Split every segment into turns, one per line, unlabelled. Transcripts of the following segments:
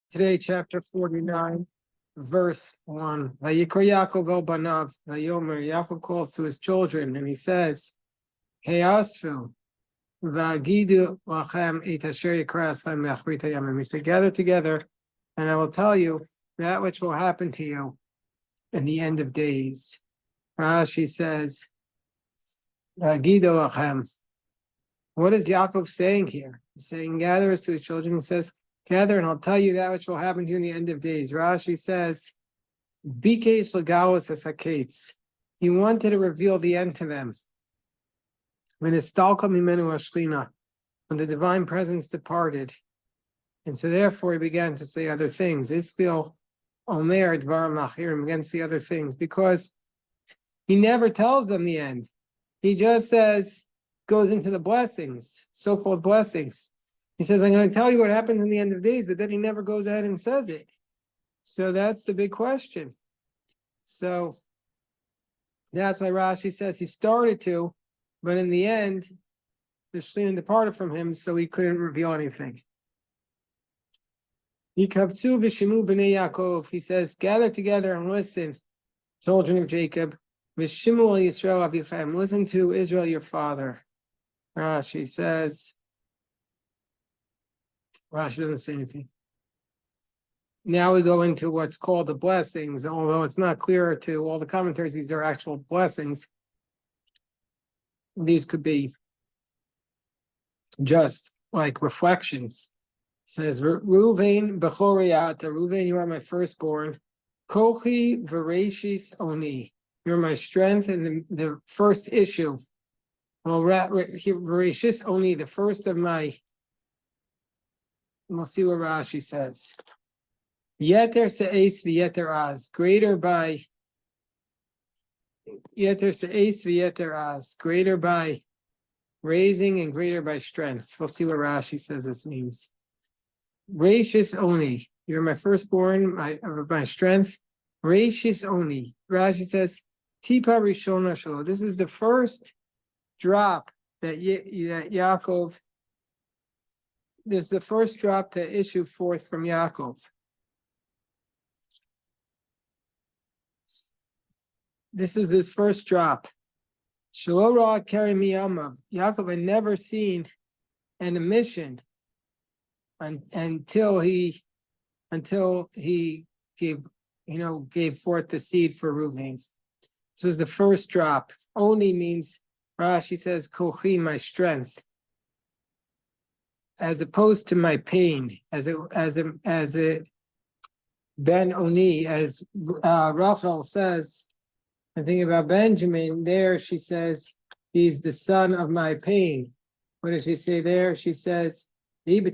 Today, chapter 49, verse 1. Vayikor Yaakov el banav, Vayomer. Yaakov calls to his children, and he says, Hey Asfu, Vagidu lachem et asher yikra aschem me'achrit hayamim. He said, gather together, and I will tell you that which will happen to you in the end of days. Rashi says, Vagidu lachem. What is Yaakov saying here? He's saying, gather us to his children. He says, gather, and I'll tell you that which will happen to you in the end of days. Rashi says, Bikesh legalos esakates. He wanted to reveal the end to them. When the divine presence departed. And so therefore he began to say other things. Israel omer dvarim achirim, began to say other things, because he never tells them the end. He just goes into the blessings, so-called blessings. He says, I'm going to tell you what happens in the end of days, but then he never goes ahead and says it. So that's the big question. So that's why Rashi says he started to, but in the end, the Shlina departed from him, so he couldn't reveal anything. Yikavtzu v'shimu b'nei Yaakov. He says, gather together and listen, children of Jacob. V'shimu al Yisrael avichem. Listen to Israel, your father. Rashi says, Rashi doesn't say anything. Now we go into what's called the blessings, although it's not clear to all the commentaries these are actual blessings. These could be just like reflections. It says, Reuven b'choriyata, Reuven, you are my firstborn. Kochi v'reishis oni, you're my strength and the first issue. Well, v'reishis oni, the first of my. We'll see what Rashi says. Yeter se'es v'yeter az, greater by. Yeter se'es v'yeter az, greater by raising and greater by strength. We'll see what Rashi says this means. Reishis oni, you're my firstborn, my strength. Reishis oni. Rashi says, Tipa rishona shelo. This is the first drop that Yaakov. This is the first drop to issue forth from Yaakov. This is his first drop. Shalorah carry me amav. Yaakov had never seen an emission until he gave forth the seed for Reuven. This was the first drop. Oni means, Rashi says, kochi, my strength, as opposed to my pain, as a ben oni, as Rachel says. I think about Benjamin. There she says, he's the son of my pain. What does she say there? She says, Ben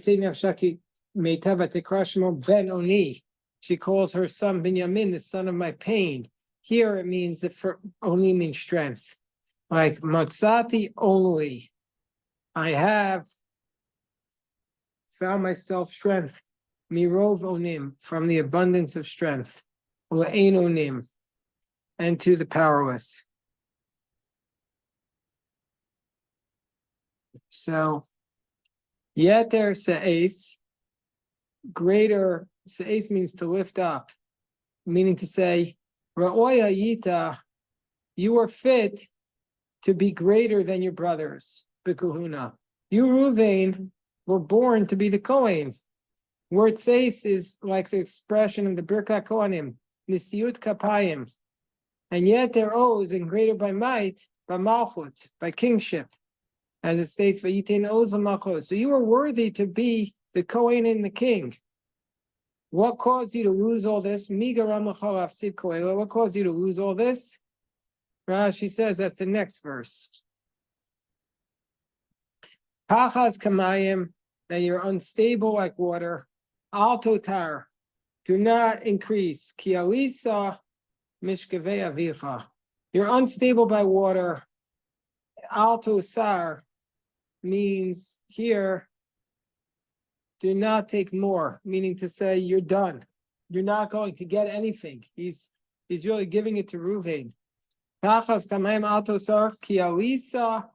Oni. She calls her son Binyamin the son of my pain. Here it means that for Oni means strength. Like Matsati only. I have found myself strength. Mirov Onim, from the abundance of strength. Le'ein Onim, and to the powerless. So, Yeter Se'es, greater, Se'es means to lift up, meaning to say, Ra'oya Yita, you are fit to be greater than your brothers, Bikuhuna. You, Reuven, were born to be the Kohen. Word Se'es is like the expression of the Birkat Kohanim, Nisiut Kapayim. And yet they're O's and greater by might, by Malchut, by kingship. As it states, Vayitin Oz Malchut. So you are worthy to be the Kohen and the king. What caused you to lose all this? What caused you to lose all this? Rashi says that's the next verse. Pachas Kamayim, that you're unstable like water. Al Totar, do not increase. Ki alisa mishkevei avicha. You're unstable by water. Al tosar means here, do not take more, meaning to say you're done. You're not going to get anything. He's really giving it to Reuven. Pachas kamayim al tosar ki alisa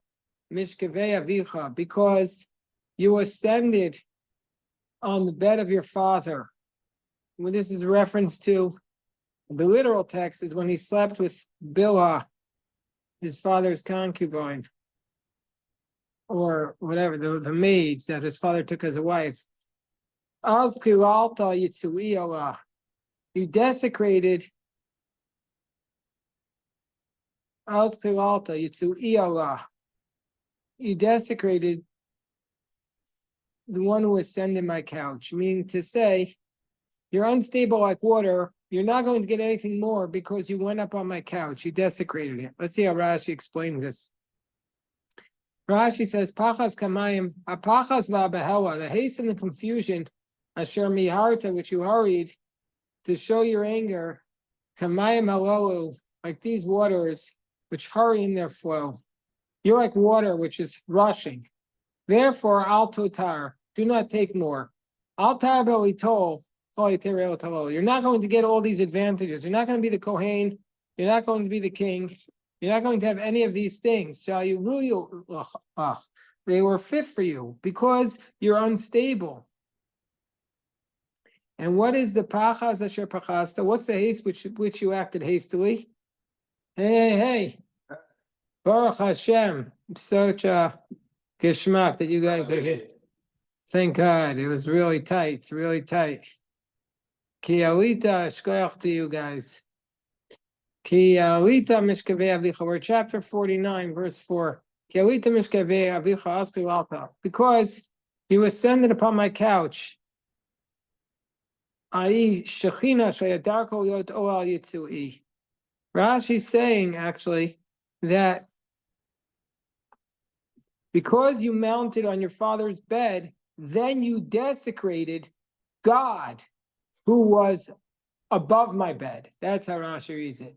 mishkevei avicha, because you ascended on the bed of your father. when this is a reference to the literal text, is when he slept with Bilhah, his father's concubine, or whatever, the maids that his father took as a wife. You desecrated you desecrated the one who ascended my couch, meaning to say, you're unstable like water. You're not going to get anything more because you went up on my couch. You desecrated it. Let's see how Rashi explains this. Rashi says, Pachas kamayim, apachas va'behela, the haste and the confusion, asher miharta, which you hurried to show your anger, kamayim halalu, like these waters, which hurry in their flow. You're like water which is rushing. Therefore, al totar, do not take more. Al tar belitol, you're not going to get all these advantages. You're not going to be the Kohen. You're not going to be the king. You're not going to have any of these things. Shall you really? They were fit for you because you're unstable. And what is the pachas asher pachasta? What's the haste which you acted hastily? Hey. Baruch Hashem. Such a geschmack that you guys are here. Thank God. It was really tight. It's really tight. Ki alita shkoyach to you guys. Ki alita mishkavei avicha. We're chapter 49, verse 4. Ki alita mishkavei avicha asku alta. Because you ascended upon my couch. Ai shechina shayadarko yot oal yitzui. Rashi's saying actually that because you mounted on your father's bed, then you desecrated God, who was above my bed. That's how Rashi reads it.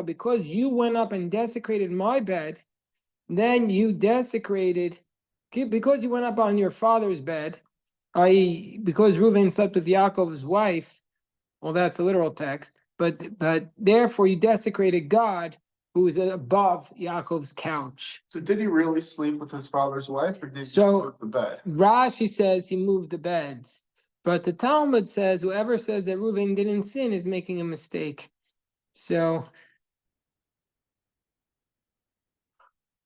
Because you went up and desecrated my bed, then you desecrated, because you went up on your father's bed, i.e., because Reuven slept with Yaakov's wife, well, that's the literal text, but therefore you desecrated God, who is above Yaakov's couch.
So did he really sleep with his father's wife, or did he move the bed?
Rashi says he moved the beds, but the Talmud says whoever says that Reuven didn't sin is making a mistake. So,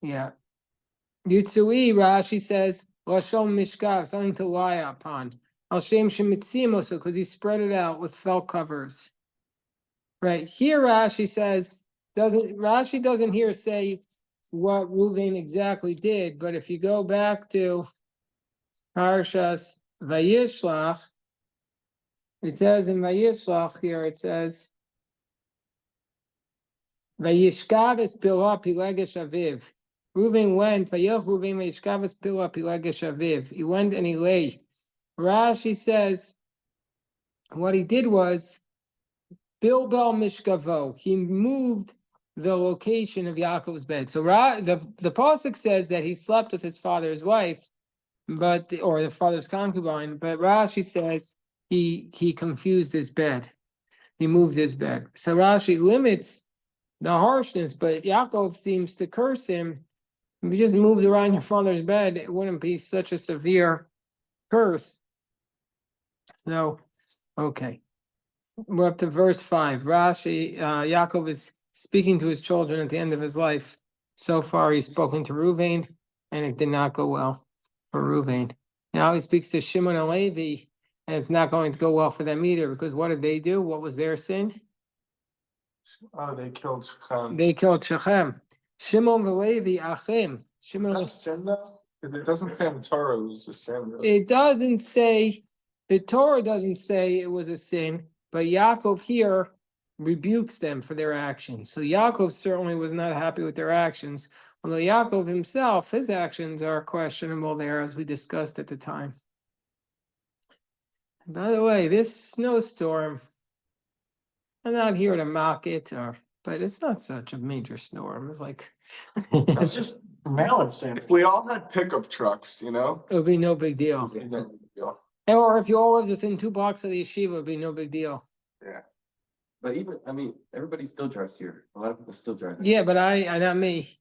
yeah. Yutsui, Rashi says, Lashon Mishkav, something to lie upon. Al Shem Shemitzimoso, because he spread it out with felt covers. Right, here Rashi says, Rashi doesn't here say what Reuven exactly did, but if you go back to Parshas Vayishlach, it says in Vayishlach here, it says, Vayishkav es Pilah Pilegesh Aviv. Reuven went, Vayich Reuven Vayishkav es Pilah Pilegesh Aviv. He went and he lay. Rashi says, what he did was, Bilbel Mishkavo, he moved the location of Yaakov's bed. So the pasuk says that he slept with his father's wife, or the father's concubine, but Rashi says he confused his bed. He moved his bed. So Rashi limits the harshness, but Yaakov seems to curse him. If you just moved around your father's bed, it wouldn't be such a severe curse. So, okay. We're up to verse 5. Rashi, Yaakov is speaking to his children at the end of his life. So far, he's spoken to Reuven, and it did not go well for Reuven. Now he speaks to Shimon and Levi, and it's not going to go well for them either, because what did they do? What was their sin?
Oh, they killed Shechem.
They killed Shechem. Shimon and Levi, Achim. Shimon.
Is that sin though? It doesn't say in the Torah it was a sin. Really.
It doesn't say, the Torah doesn't say it was a sin, but Yaakov here rebukes them for their actions. So Yaakov certainly was not happy with their actions, although Yaakov himself, his actions are questionable there, as we discussed at the time. And by the way, this snowstorm, I'm not here to mock it, but it's not such a major storm. It's like
it's just balancing. If we all had pickup trucks, it
would be no big deal.
It would be no big deal.
Or if you all lived within 2 blocks of the yeshiva, it would be no big deal.
Yeah.
But everybody still drives here. A lot of people still drive here.
Yeah, but not me.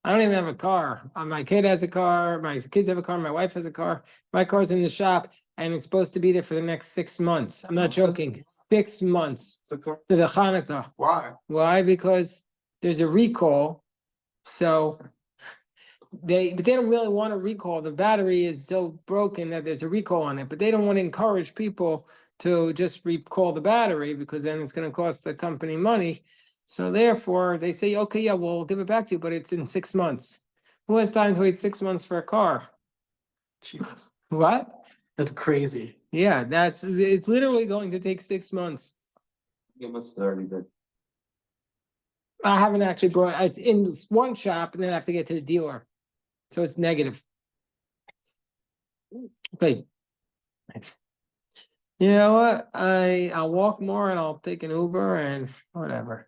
I don't even have a car. My kid has a car. My kids have a car. My wife has a car. My car's in the shop, and it's supposed to be there for the next 6 months. I'm not joking. 6 months
It's a car.
to the Hanukkah.
Why?
Why? Because there's a recall. So but they don't really want to recall. The battery is so broken that there's a recall on it, but they don't want to encourage people to just recall the battery because then it's going to cost the company money. So therefore, they say, okay, yeah, we'll give it back to you, but it's in 6 months. Who has time to wait 6 months for a car?
Jesus.
What?
That's crazy.
Yeah, it's literally going to take 6 months.
Yeah, that's already good.
I haven't actually brought it's in one shop and then I have to get to the dealer. So it's negative. Okay. You know what? I'll walk more and I'll take an Uber and whatever.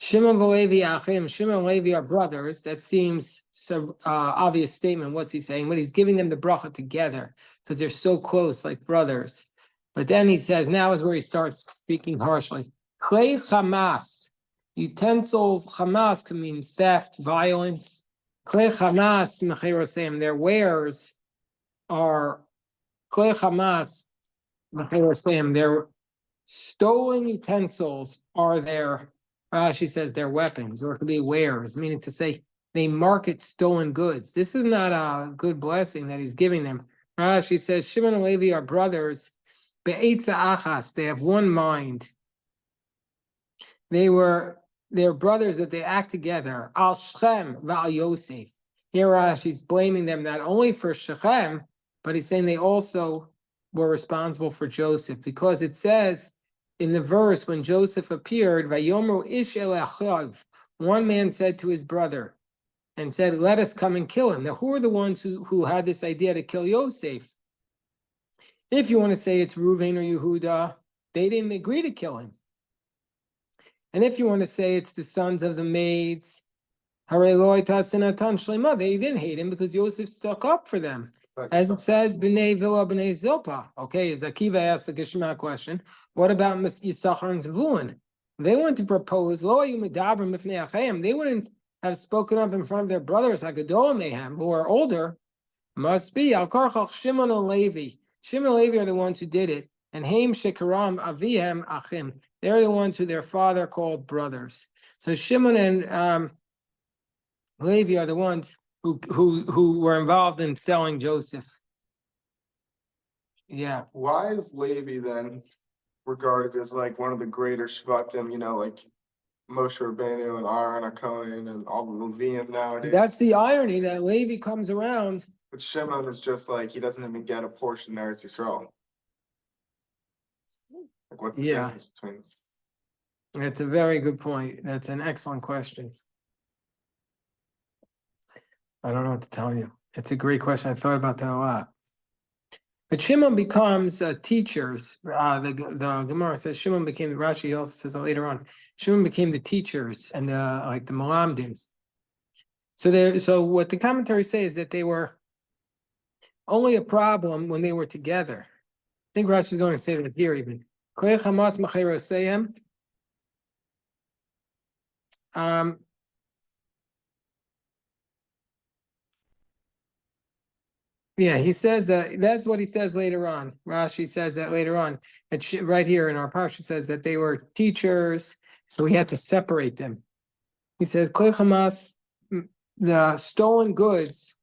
Shimon and Levi Achim. Shimon and Levi are brothers. That seems so obvious statement. What's he saying? But he's giving them the bracha together because they're so close, like brothers. But then he says, now is where he starts speaking harshly. Klei Hamas. Utensils, Hamas can mean theft, violence. Klei Hamas, Mechirosem, their wares are Klei Hamas, Mechirosem, their stolen utensils are their, Rashi says, their weapons, or it could be wares, meaning to say they market stolen goods. This is not a good blessing that he's giving them. Rashi says, Shimon and Levi are brothers, Be'etza Achas, they have one mind. They're brothers that they act together. Al Shechem va'al Yosef. Here Rashi's blaming them not only for Shechem, but he's saying they also were responsible for Joseph, because it says in the verse when Joseph appeared, Vayomer ish el achav, one man said to his brother and said, let us come and kill him. Now, who are the ones who had this idea to kill Yosef? If you want to say it's Reuven or Yehuda, they didn't agree to kill him. And if you want to say it's the sons of the maids, they didn't hate him because Yosef stuck up for them. As it says, B'nai Vila, B'nai Zilpa. Okay, as Akiva asked the Geshma question, what about Yisachar and Zvulun? They went to propose, they wouldn't have spoken up in front of their brothers, Haggadah Mayhem, who are older. Must be Al Karchach Shimon and Levi. Shimon and Levi are the ones who did it. And Haim Shekaram Avihem Achim. They're the ones who their father called brothers. So Shimon and Levi are the ones who were involved in selling Joseph. Yeah.
Why is Levi then regarded as like one of the greater Shvatim, like Moshe Rabbeinu and Aaron HaKohen and all the Levium nowadays?
That's the irony that Levi comes around.
But Shimon is just like, he doesn't even get a portion of Eretz Yisrael. Like, what's the difference between?
That's a very good point. That's an excellent question. I don't know what to tell you. It's a great question. I thought about that a lot. But Shimon becomes teachers. The Gemara says Shimon became, Rashi also says later on, Shimon became the teachers and the Malamdim. So what the commentaries say is that they were only a problem when they were together. I think Rashi is going to say that here even. Yeah, he says that. That's what he says later on. Rashi says that later on. Right here in our parsha says that they were teachers, so he had to separate them. He says, "Klei Hamas, the stolen goods,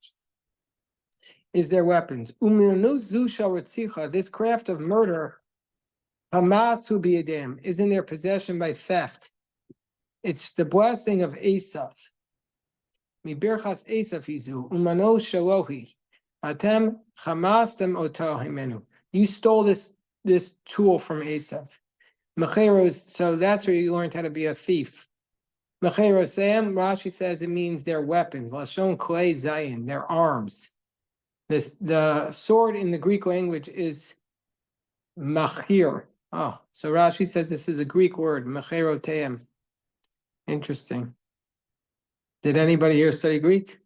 is their weapons. This craft of murder, Hamas hu biyadem, is in their possession by theft. It's the blessing of Esav. Mibirchas Esav hizu umano shalohi." Atem chamastem oto himenu. You stole this tool from Esav. Mecheros, so that's where you learned how to be a thief. Mecherosem, Rashi says it means their weapons. Lashon klei zayin, their arms. The sword in the Greek language is machir. Oh, so Rashi says this is a Greek word, mecheroteim. Interesting. Did anybody here study Greek?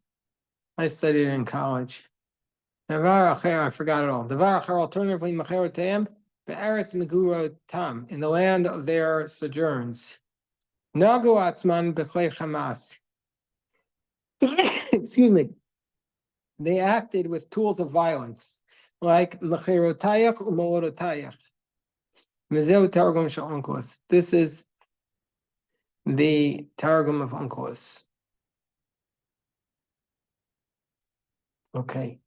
I studied it in college. I forgot it all. Alternatively, Mecheroteim, Be'eretz Megurotam, in the land of their sojourns. Nagu Atzman B'chlei Hamas. excuse me, they acted with tools of violence, like Mecherotayach u'Molodotayach. Mezeu Targum Shel Onkelos. This is the Targum of Onkelos. Okay.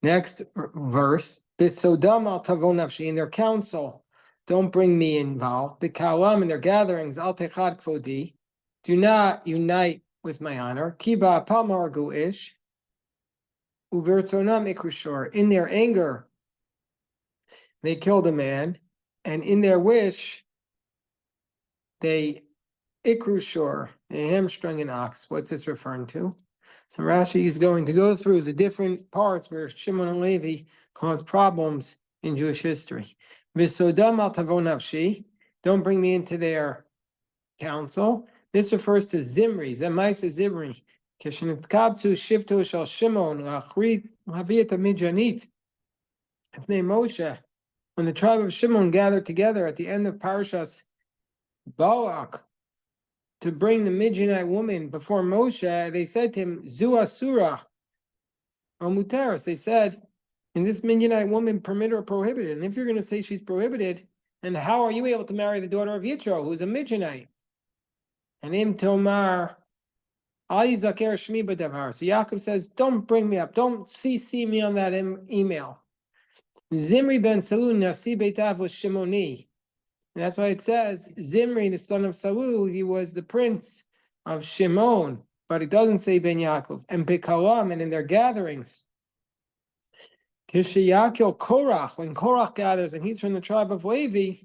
Next verse. Bisodam al tavo nafshi, in their council, don't bring me involved. Bikalam, in their gatherings, al techad kvodi, do not unite with my honor. Kiba palmar guish, uvertzonam ikrushor, in their anger, they killed a man, and in their wish, they ikrushor, they hamstrung an ox. What's this referring to? So Rashi is going to go through the different parts where Shimon and Levi caused problems in Jewish history. V'sodam al tavo nafshi, don't bring me into their council. This refers to Zimri, Zemaisa Zimri. Kishnitkabtu shivto shel Shimon lachrit haviyat mijanit. His name Moshe. When the tribe of Shimon gathered together at the end of Parashas Balak to bring the Midianite woman before Moshe, they said to him, Zu Asura, or Muteris. They said, is this Midianite woman permitted or prohibited? And if you're going to say she's prohibited, then how are you able to marry the daughter of Yitro, who's a Midianite? And Im Tomar, Ali Zakir Shmi B'Davar. So Yaakov says, don't bring me up. Don't CC me on that email. Zimri ben Salu Nasi Beitav was Shimoni. And that's why it says Zimri, the son of Saul, he was the prince of Shimon, but it doesn't say Ben Yaakov. And Bekalam, and in their gatherings, Kishiyakil Korach, when Korach gathers, and he's from the tribe of Levi,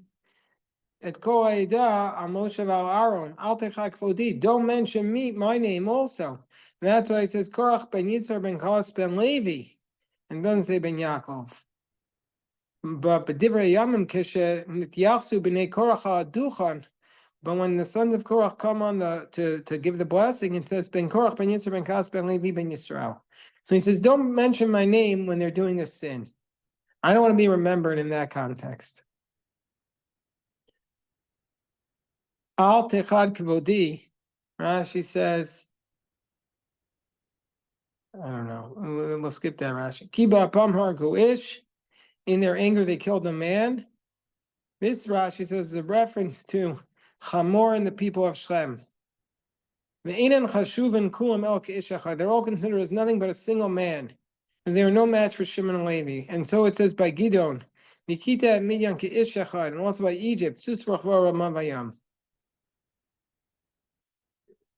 at Koaida, Amoshav al Aaron, Al Techak Fodi, don't mention me, my name also. And that's why it says Korach ben Yitzhar ben Kalas ben Levi, and doesn't say Ben Yaakov. But B'divrei Yamim Kishe Nityachsu b'nei Korach Duchan. But when the sons of Korach come on to give the blessing, it says Ben Korach ben Yitzhar ben Kas ben Levi ben Yisrael. So he says, don't mention my name when they're doing a sin. I don't want to be remembered in that context. Al techad kvodi. Rashi says, I don't know. We'll skip that Rashi. Kiba pamhar goish. In their anger, they killed a man. This Rashi says is a reference to Chamor and the people of Shem. They're all considered as nothing but a single man. And they are no match for Shimon and Levi. And so it says by Gidon, Nikita and Midian Ke'ish Echad, and also by Egypt, Susrachvar Ramavayam.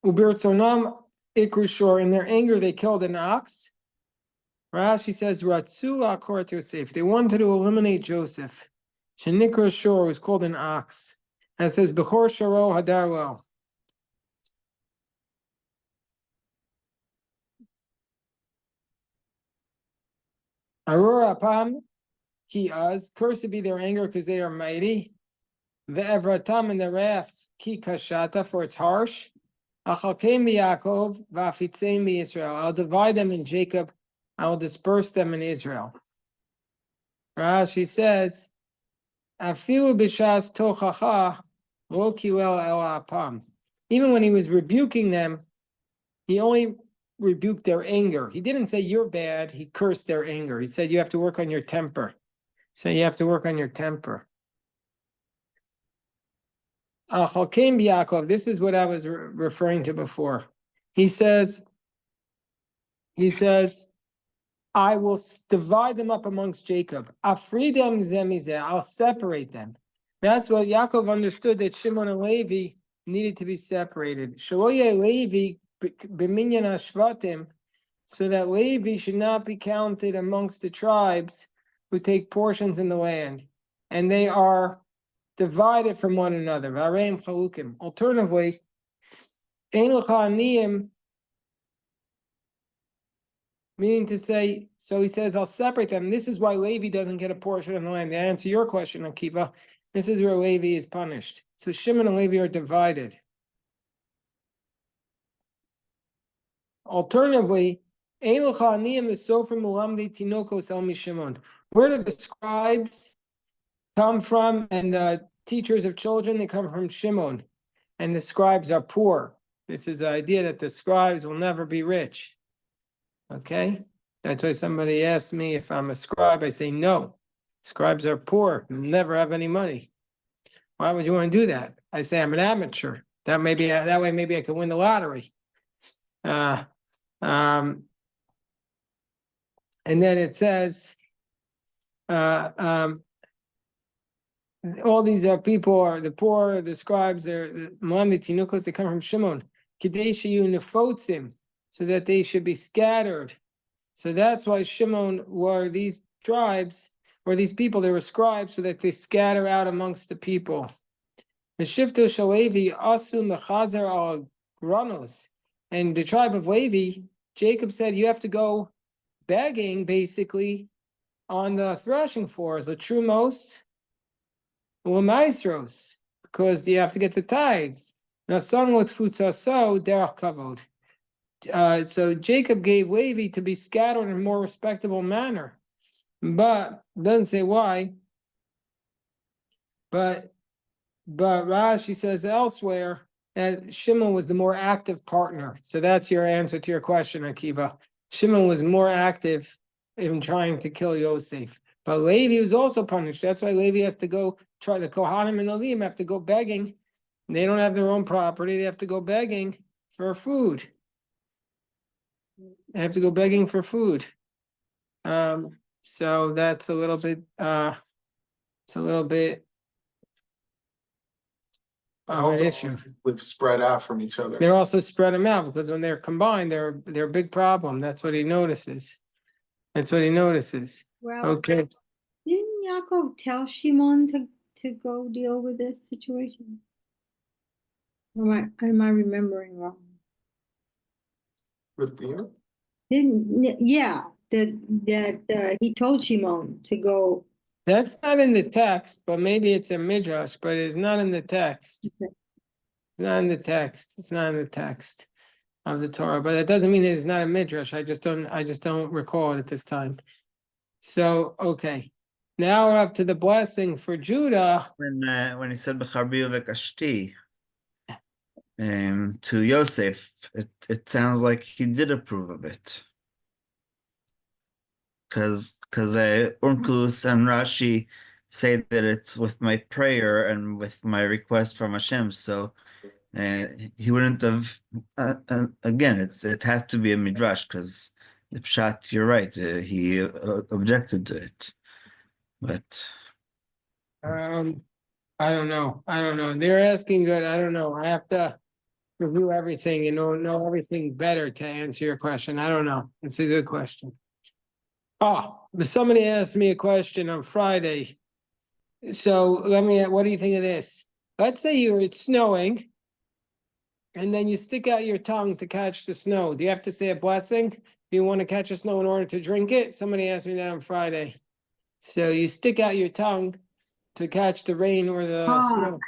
Ubirtzonam Ikrushor, in their anger they killed an ox. Rashi says, Ratsu Akor Yosef. They wanted to eliminate Joseph. Shenikra Shor was called an ox. And it says, Bechor Sharo Hadarlo. Arura Apam Ki Az, cursed be their anger because they are mighty. The Evratam and the wrath Ki Kashata, for it's harsh. Achalkem Yaakov Vafitzem Israel. I'll divide them in Jacob. I will disperse them in Israel. Rashi says, Afilu b'shas tochacha lo kilel el apam. Even when he was rebuking them, he only rebuked their anger. He didn't say you're bad. He cursed their anger. He said you have to work on your temper. So you have to work on your temper. Achalkem Yaakov. This is what I was referring to before. He says, I will divide them up amongst Jacob. Afridem zemizeh, I'll separate them. That's what Yaakov understood, that Shimon and Levi needed to be separated. Shaloye Levi b'minyan hashvatim, so that Levi should not be counted amongst the tribes who take portions in the land, and they are divided from one another. V'areim chalukim. Alternatively, ein l'cha aniyim, meaning to say, so he says, I'll separate them. This is why Levi doesn't get a portion of the land. To answer your question, Akiva, this is where Levi is punished. So Shimon and Levi are divided. Alternatively, where do the scribes come from and the teachers of children? They come from Shimon, and the scribes are poor. This is the idea that the scribes will never be rich. Okay? That's why somebody asked me if I'm a scribe. I say no. Scribes are poor, never have any money. Why would you want to do that? I say I'm an amateur. That way maybe I could win the lottery. And then it says, all these people are the poor, the scribes, they're the Mohammed Tinukos, they come from Shimon. Kadesha Nefotzim, so that they should be scattered. So that's why Shimon were these tribes, or these people, they were scribes, so that they scatter out amongst the people. The Shifto Shalevi Asu Mechazer al Granos. And the tribe of Levi, Jacob said, you have to go begging, basically, on the threshing floors, the Trumos, Maestros, because you have to get the tithes. Now, son looks futsaso derech kavod. So Jacob gave Levi to be scattered in a more respectable manner, but doesn't say why. But Rashi says elsewhere that Shimon was the more active partner. So that's your answer to your question, Akiva. Shimon was more active in trying to kill Yosef. But Levi was also punished. That's why Levi has to go try. The Kohanim and the Levim have to go begging. They don't have their own property. They have to go begging for food. They have to go begging for food. So that's a little bit. It's a little bit of an issue.
Live spread out from each other.
They're also spread them out because when they're combined, they're a big problem. That's what he notices. That's what he notices.
Well,
Okay.
didn't Yaakov tell Shimon to go deal with this situation? Or am I remembering wrong?
With Dina?
That he told Shimon to go.
That's not in the text, but maybe it's a midrash, but it's not in the text.
Okay.
It's not in the text. It's not in the text of the Torah, but that doesn't mean it's not a midrash. I just don't recall it at this time. So, okay. Now we're up to the blessing for Judah.
When he said B'charbi v'kashti to Yosef, it sounds like he did approve of it. Because Onkelos and Rashi say that it's with my prayer and with my request from Hashem. So he wouldn't have. Again, it has to be a midrash because the pshat. You're right. He objected to it, but
I don't know. They're asking good. I don't know. I have to review everything and know everything better to answer your question. I don't know. It's a good question. But somebody asked me a question on Friday. So what do you think of this? Let's say it's snowing, and then you stick out your tongue to catch the snow. Do you have to say a blessing? Do you want to catch the snow in order to drink it? Somebody asked me that on Friday. So you stick out your tongue to catch the rain or the snow.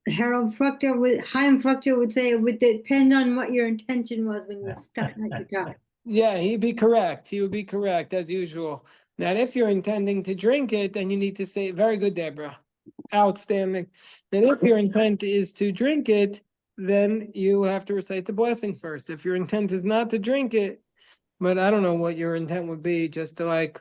Harold Fruchter Chaim Fruchter would say it would depend on what your intention was when you stuck out your tongue.
Yeah, he'd be correct. He would be correct as usual. Now, if you're intending to drink it, then you need to say, very good, Deborah. Outstanding. And if your intent is to drink it, then you have to recite the blessing first. If your intent is not to drink it, but I don't know what your intent would be, just to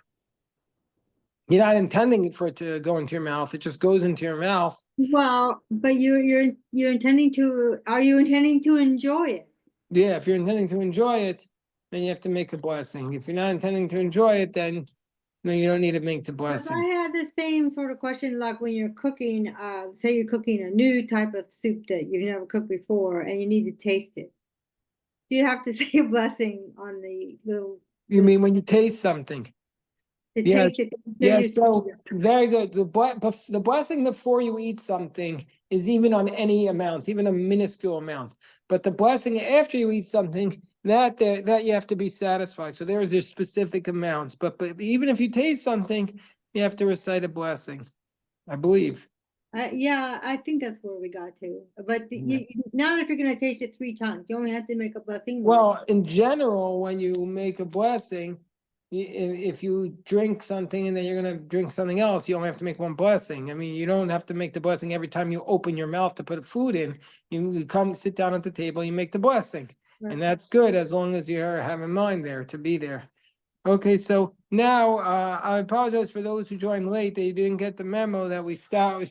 you're not intending for it to go into your mouth. It just goes into your mouth.
Well, but you're intending to. Are you intending to enjoy it?
Yeah, if you're intending to enjoy it, then you have to make a blessing. If you're not intending to enjoy it, then no, you don't need to make the blessing.
I had the same sort of question, like when you're cooking. Say you're cooking a new type of soup that you've never cooked before, and you need to taste it. Do you have to say a blessing on the little?
You mean when you taste something?
Yes.
Yes. So very good. The blessing before you eat something is even on any amount, even a minuscule amount. But the blessing after you eat something, that you have to be satisfied. So there is specific amounts. But even if you taste something, you have to recite a blessing, I believe.
Yeah, I think that's where we got to. But not if you're going to taste it 3 times. You only have to make a blessing.
Well, in general, when you make a blessing, if you drink something and then you're gonna drink something else, you only have to make one blessing. I mean, you don't have to make the blessing every time you open your mouth to put food in. You come sit down at the table, you make the blessing.
Right.
And that's good as long as you have in mind there to be there. Okay, so now I apologize for those who joined late. They didn't get the memo that we start